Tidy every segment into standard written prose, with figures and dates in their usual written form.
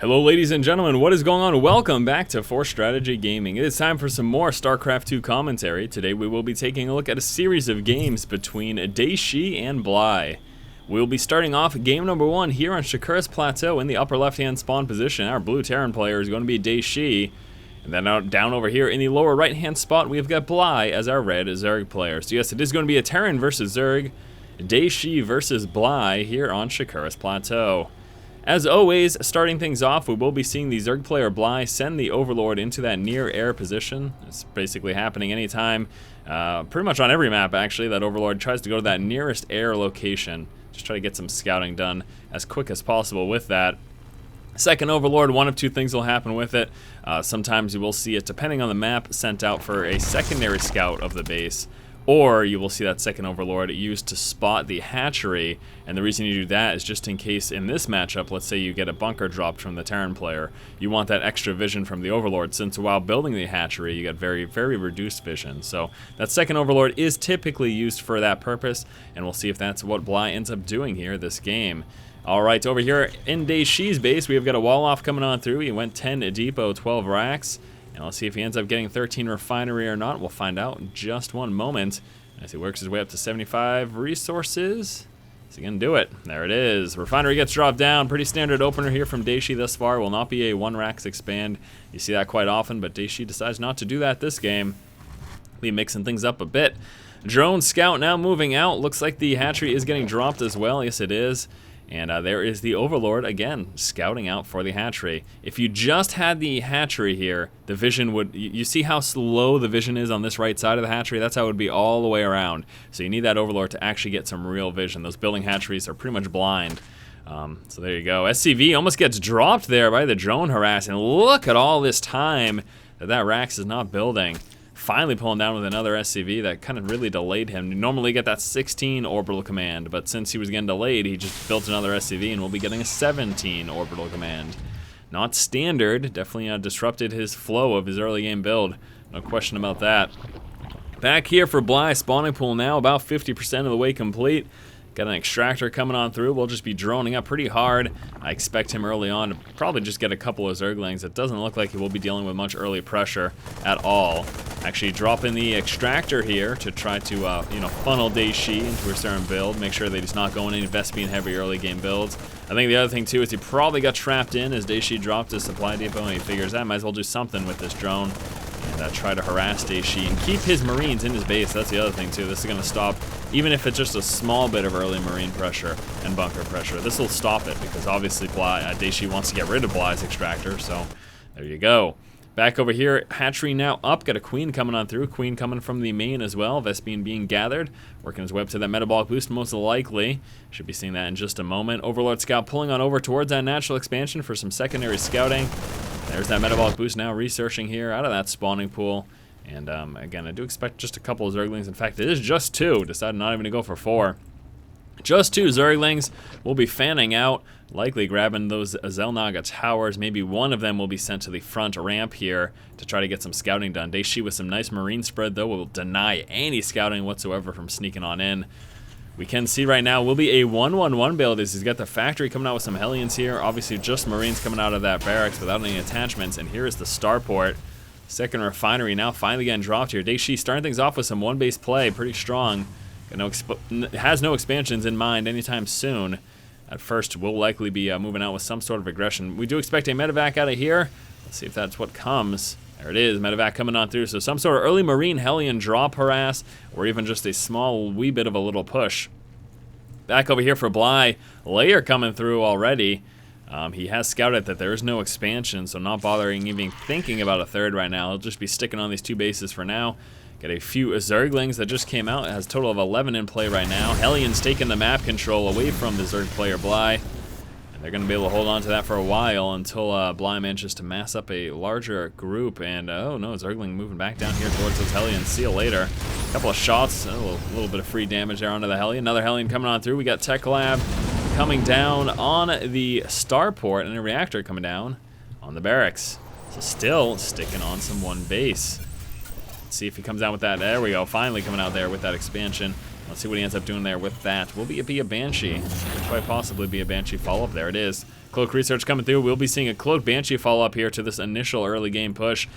Hello ladies and gentlemen, what is going on? Welcome back to Force Strategy Gaming. It is time for some more StarCraft 2 commentary. Today we will be taking a look at a series of games between Dayshi and BLY. We will be starting off game number 1 here on Shakura's Plateau in the upper left-hand spawn position. Our blue Terran player is going to be Dayshi. And then down over here in the lower right-hand spot, we've got BLY as our red Zerg player. So yes, it is going to be a Terran versus Zerg, Dayshi versus BLY here on Shakura's Plateau. As always, starting things off, we will be seeing the Zerg player BLY send the Overlord into that near air position. It's basically happening anytime, pretty much on every map actually, that Overlord tries to go to that nearest air location. Just try to get some scouting done as quick as possible with that. Second Overlord, one of two things will happen with it. Sometimes you will see it, depending on the map, sent out for a secondary scout of the base. Or you will see that second Overlord used to spot the hatchery, and the reason you do that is just in case in this matchup, let's say you get a bunker dropped from the Terran player, you want that extra vision from the Overlord, since while building the hatchery you get very reduced vision. So that second Overlord is typically used for that purpose, and we'll see if that's what BLY ends up doing here this game. Alright, over here in Dayshi's base we have got a wall off coming on through. He went 10 depot, 12 racks. And let's see if he ends up getting 13 refinery or not. We'll find out in just one moment. As he works his way up to 75 resources. Is he going to do it? There it is. Refinery gets dropped down. Pretty standard opener here from Dayshi thus far. Will not be a 1 racks expand. You see that quite often, but Dayshi decides not to do that this game. Be mixing things up a bit. Drone scout now moving out. Looks like the hatchery is getting dropped as well. Yes, it is. And there is the Overlord, again, scouting out for the hatchery. If you just had the hatchery here, the vision would... You see how slow the vision is on this right side of the hatchery? That's how it would be all the way around. So you need that Overlord to actually get some real vision. Those building hatcheries are pretty much blind. So there you go. SCV almost gets dropped there by the drone harass. And look at all this time that Rax is not building. Finally pulling down with another SCV that kind of really delayed him. You normally get that 16 orbital command, but since he was getting delayed, he just built another SCV and we'll be getting a 17 orbital command. Not standard, definitely disrupted his flow of his early game build. No question about that. Back here for BLY, spawning pool now about 50% of the way complete. Got an extractor coming on through. We'll just be droning up pretty hard. I expect him early on to probably just get a couple of Zerglings. It doesn't look like he will be dealing with much early pressure at all. Actually dropping the extractor here to try to funnel Dayshi into a certain build. Make sure that he's not going any Vespian heavy early game builds. I think the other thing too is he probably got trapped in as Dayshi dropped his supply depot and he figures I might as well do something with this drone. And try to harass Dayshi and keep his Marines in his base. That's the other thing too. This is going to stop, even if it's just a small bit of early Marine pressure and bunker pressure. This will stop it because obviously Dayshi wants to get rid of BLY's extractor. So there you go. Back over here, hatchery now up. Got a queen coming on through. Queen coming from the main as well. Vespian being gathered. Working his way up to that metabolic boost most likely. Should be seeing that in just a moment. Overlord scout pulling on over towards that natural expansion for some secondary scouting. There's that metabolic boost now researching here out of that spawning pool. And again, I do expect just a couple of Zerglings. In fact, it is just 2. Decided not even to go for 4. Just 2 Zerglings will be fanning out, likely grabbing those Zelnaga towers. Maybe one of them will be sent to the front ramp here to try to get some scouting done. Dayshi with some nice Marine spread, though, will deny any scouting whatsoever from sneaking on in. We can see right now will be a 1-1-1 build as he's got the factory coming out with some Hellions here. Obviously just Marines coming out of that barracks without any attachments. And here is the starport. Second refinery now finally getting dropped here. Dayshi starting things off with some one-base play. Pretty strong. Has no expansions in mind anytime soon. At first will likely be moving out with some sort of aggression. We do expect a medevac out of here. Let's see if that's what comes. There it is, medevac coming on through. So some sort of early Marine Hellion drop harass, or even just a small wee bit of a little push. Back over here for BLY, layer coming through already. He has scouted that there is no expansion, so not bothering even thinking about a third right now. He'll just be sticking on these 2 bases for now. Got a few Zerglings that just came out. It has a total of 11 in play right now. Hellion's taking the map control away from the Zerg player BLY. They're going to be able to hold on to that for a while until BLY manages to mass up a larger group. And, oh no, Zergling moving back down here towards those Hellions. See you later. A couple of shots, a little bit of free damage there onto the Hellion. Another Hellion coming on through. We got Tech Lab coming down on the starport and a reactor coming down on the barracks. So still sticking on some 1 base. Let's see if he comes out with that. There we go. Finally coming out there with that expansion. Let's see what he ends up doing there with that. Will it be a Banshee? Could quite possibly be a Banshee follow-up. There it is. Cloak research coming through. We'll be seeing a Cloak Banshee follow-up here to this initial early game push.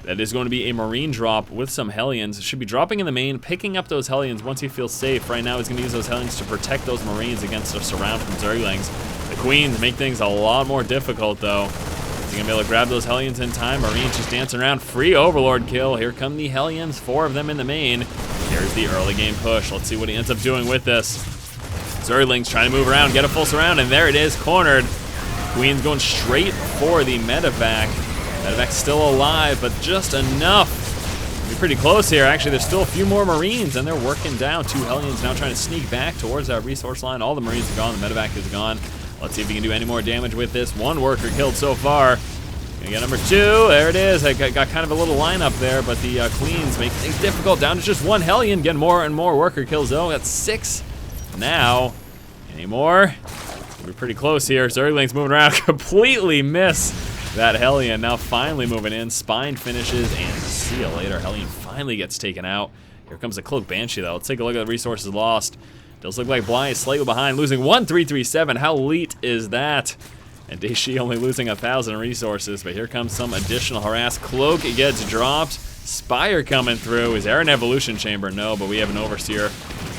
That is going to be a Marine drop with some Hellions. Should be dropping in the main, picking up those Hellions once he feels safe. Right now he's going to use those Hellions to protect those Marines against a surround from Zerglings. The Queens make things a lot more difficult though. Is he going to be able to grab those Hellions in time? Marines just dancing around. Free Overlord kill. Here come the Hellions, 4 of them in the main. Here's the early game push. Let's see what he ends up doing with this. Zerglings trying to move around, get a full surround, and there it is, cornered. Queens going straight for the medevac. Medevac's still alive, but just enough. Be pretty close here. Actually, there's still a few more Marines, and they're working down. 2 Hellions now trying to sneak back towards that resource line. All the Marines are gone. The medevac is gone. Let's see if he can do any more damage with this. 1 worker killed so far. Gonna get number 2. There it is. I got kind of a little lineup there, but the Queens make things difficult. Down to just 1 Hellion. Getting more and more worker kills, though. That's 6 now. Any more? We're pretty close here. Zerglings moving around. Completely miss that Hellion. Now finally moving in. Spine finishes, and see you later. Hellion finally gets taken out. Here comes the Cloak Banshee, though. Let's take a look at the resources lost. Does look like BLY is slightly behind, losing 1,337. How elite is that? And Dayshi only losing 1,000 resources, but here comes some additional harass. Cloak gets dropped. Spire coming through. Is there an evolution chamber? No, but we have an Overseer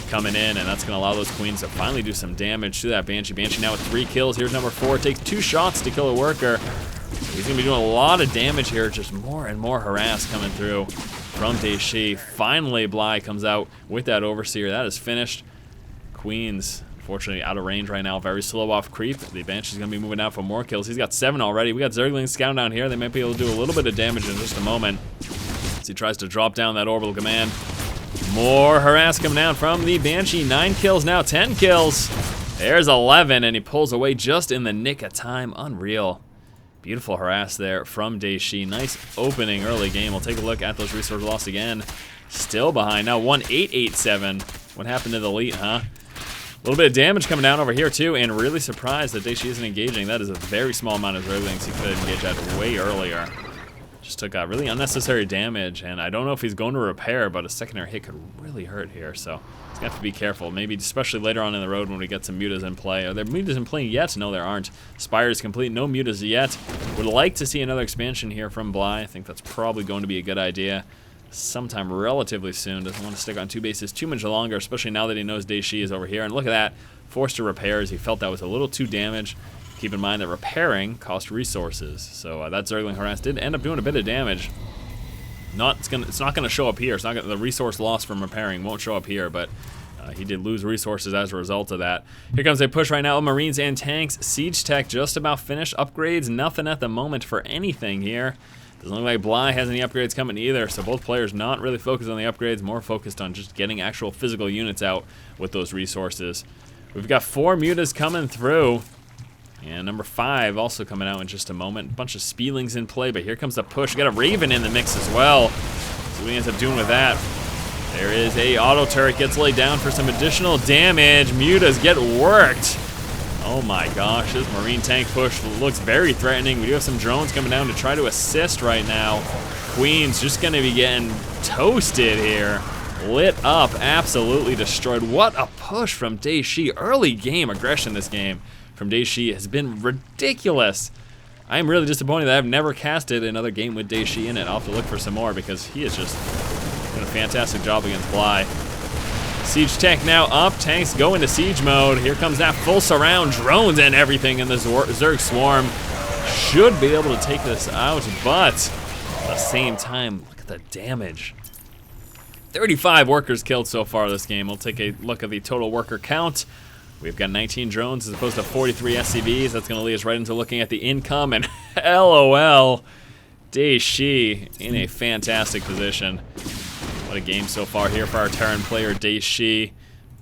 coming in, and that's going to allow those Queens to finally do some damage to that Banshee. Banshee now with 3 kills. Here's number 4. Takes 2 shots to kill a worker. He's going to be doing a lot of damage here. Just more and more harass coming through from Dayshi. Finally, BLY comes out with that Overseer. That is finished. Queens, unfortunately, out of range right now. Very slow off creep. The Banshee's going to be moving out for more kills. He's got 7 already. We got Zerglings scouting down here. They might be able to do a little bit of damage in just a moment as he tries to drop down that orbital command. More harass coming down from the Banshee. 9 kills now, 10 kills. There's 11, and he pulls away just in the nick of time. Unreal. Beautiful harass there from Dayshi. Nice opening early game. We'll take a look at those resources lost again. Still behind now, 1,887. What happened to the elite, huh? A little bit of damage coming down over here too, and really surprised that Dayshi isn't engaging. That is a very small amount of Zerglings. He could have engaged that way earlier. Just took a really unnecessary damage, and I don't know if he's going to repair, but a secondary hit could really hurt here, so he's going to have to be careful. Maybe especially later on in the road when we get some mutas in play. Are there mutas in play yet? No, there aren't. Spire is complete, no mutas yet. Would like to see another expansion here from BLY. I think that's probably going to be a good idea sometime relatively soon. Doesn't want to stick on 2 bases too much longer, especially now that he knows Dayshi is over here. And look at that, forced to repair as he felt that was a little too damaged. Keep in mind that repairing cost resources, so that Zergling harass did end up doing a bit of damage. It's not gonna show up here. It's not gonna, the resource loss from repairing won't show up here, but he did lose resources as a result of that. Here comes a push right now. Marines and tanks. Siege tech just about finished. Upgrades, nothing at the moment for anything here. Doesn't look like BLY has any upgrades coming either, so both players not really focused on the upgrades, more focused on just getting actual physical units out with those resources. We've got 4 mutas coming through. And number 5 also coming out in just a moment. A bunch of Spielings in play, but here comes the push. We got a Raven in the mix as well. So what he ends up doing with that. There is a auto turret, gets laid down for some additional damage. Mutas get worked. Oh my gosh, this Marine tank push looks very threatening. We do have some drones coming down to try to assist right now. Queen's just gonna be getting toasted here. Lit up, absolutely destroyed. What a push from Dayshi. Early game aggression this game from Dayshi has been ridiculous. I am really disappointed that I've never casted another game with Dayshi in it. I'll have to look for some more because he is just doing a fantastic job against BLY. Siege tech now up. Tanks go into siege mode. Here comes that full surround. Drones and everything in the Zerg swarm. Should be able to take this out, but at the same time, look at the damage. 35 workers killed so far this game. We'll take a look at the total worker count. We've got 19 drones as opposed to 43 SCVs. That's going to lead us right into looking at the income, and LOL, Dayshi in a fantastic position. What a game so far here for our Terran player, Dayshi.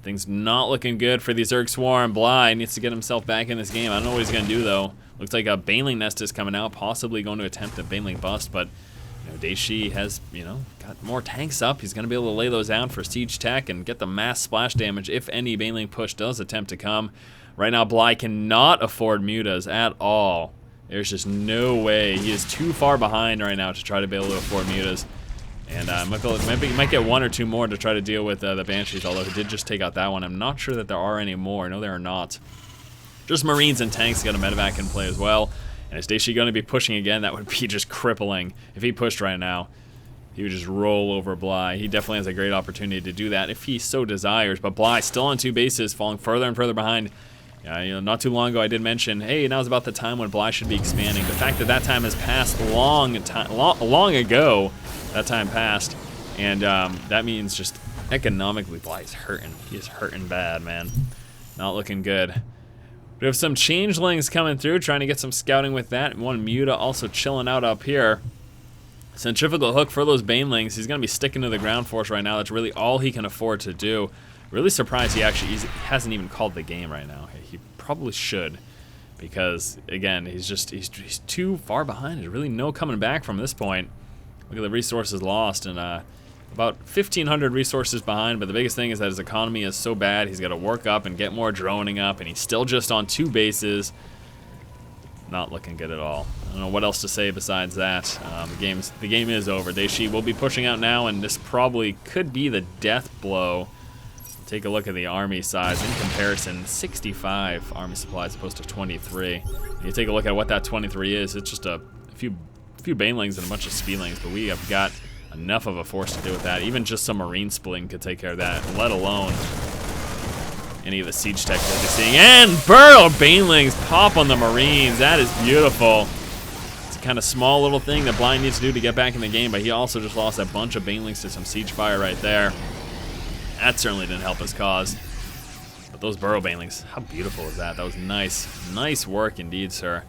Things not looking good for the Zerg Swarm. BLY needs to get himself back in this game. I don't know what he's going to do, though. Looks like a Baneling Nest is coming out, possibly going to attempt a Baneling Bust, but Dayshi has, got more tanks up. He's going to be able to lay those down for siege tech and get the mass splash damage if any Baneling push does attempt to come. Right now, BLY cannot afford mutas at all. There's just no way. He is too far behind right now to try to be able to afford mutas. And maybe he might get one or two more to try to deal with the Banshees, although he did just take out that one. I'm not sure that there are any more. No, there are not. Just Marines and tanks got a medevac in play as well. And is Dayshi going to be pushing again? That would be just crippling. If he pushed right now, he would just roll over BLY. He definitely has a great opportunity to do that if he so desires. But BLY still on 2 bases, falling further and further behind. Not too long ago I did mention, hey, now's about the time when BLY should be expanding. The fact that that time has passed long ago, that time passed, and that means just economically BLY's hurting. He's hurting bad, man. Not looking good. We have some changelings coming through, trying to get some scouting with that. One Muta also chilling out up here. Centrifugal hook for those banelings. He's going to be sticking to the ground force right now. That's really all he can afford to do. Really surprised he hasn't even called the game right now. He probably should, because again, he's too far behind. There's really no coming back from this point. Look at the resources lost, and about 1,500 resources behind. But the biggest thing is that his economy is so bad. He's got to work up and get more droning up, and he's still just on 2 bases. Not looking good at all. I don't know what else to say besides that. The game is over. Dayshi will be pushing out now, and this probably could be the death blow. Take a look at the army size. In comparison, 65 army supplies opposed to 23. And you take a look at what that 23 is. It's just a few banelings and a bunch of speedlings, but we have got enough of a force to deal with that. Even just some marine splitting could take care of that, let alone any of the siege tech that they're seeing. And burrow banelings pop on the marines. That is beautiful. It's a kind of small little thing that BLY needs to do to get back in the game, but he also just lost a bunch of banelings to some siege fire right there. That certainly didn't help his cause. But those burrow banelings, how beautiful is that? That was nice. Nice work indeed, sir.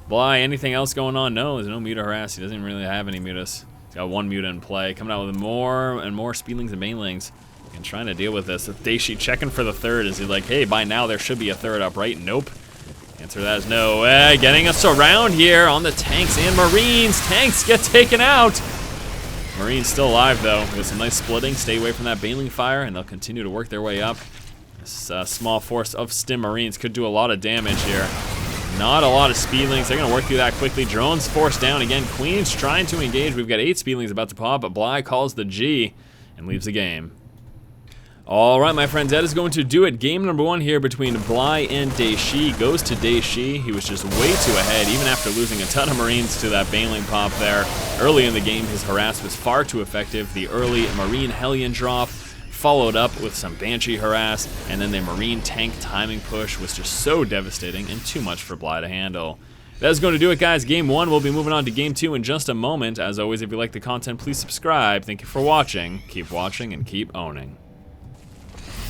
BLY, anything else going on? No, there's no Muta harass. He doesn't even really have any Mutas. He's got 1 Muta in play. Coming out with more and more speedlings and banelings. And trying to deal with this. Dayshi checking for the 3rd. Is he like, hey, by now there should be a 3rd up, right? Nope. Answer to that is no. Getting us around here on the tanks and Marines. Tanks get taken out. Marines still alive, though, with some nice splitting. Stay away from that baneling fire, and they'll continue to work their way up. This small force of Stim Marines could do a lot of damage here. Not a lot of speedlings. They're going to work through that quickly. Drones forced down again. Queen's trying to engage. We've got 8 speedlings about to pop, but BLY calls the G and leaves the game. All right, my friends, that is going to do it. Game number 1 here between BLY and Dayshi goes to Dayshi. He was just way too ahead, even after losing a ton of Marines to that baneling pop there. Early in the game, his harass was far too effective. The early Marine Hellion drop followed up with some Banshee harass, and then the Marine tank timing push was just so devastating and too much for BLY to handle. That is going to do it, guys. Game 1. We'll be moving on to Game 2 in just a moment. As always, if you like the content, please subscribe. Thank you for watching. Keep watching and keep owning.